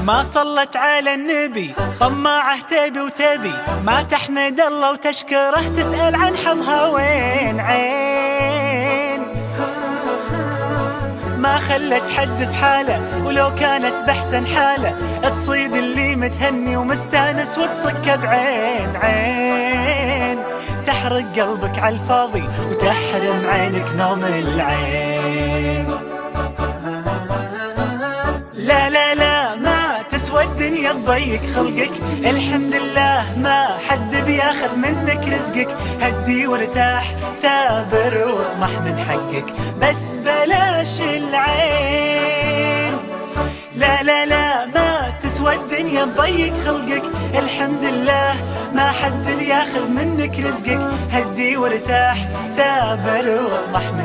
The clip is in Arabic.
ما صلت على النبي طماعه تبي وتبي، ما تحمد الله وتشكره تسأل عن حظها وين عين. ما خلت حد في حاله ولو كانت بحسن حاله، تصيد اللي متهني ومستانس وتصكه بعين عين. تحرق قلبك عالفاضي وتحرم عينك نوم العين. لا لا لا ما تسوى الدنيا تضيق خلقك، الحمد لله ما حد بياخذ منك رزقك. هدي وارتاح تابر واطمح من حقك، بس بلاش العين. لا لا لا ما تسوى الدنيا تضيق خلقك، الحمد لله ما حد بياخذ منك رزقك. هدي وارتاح تابر واطمح من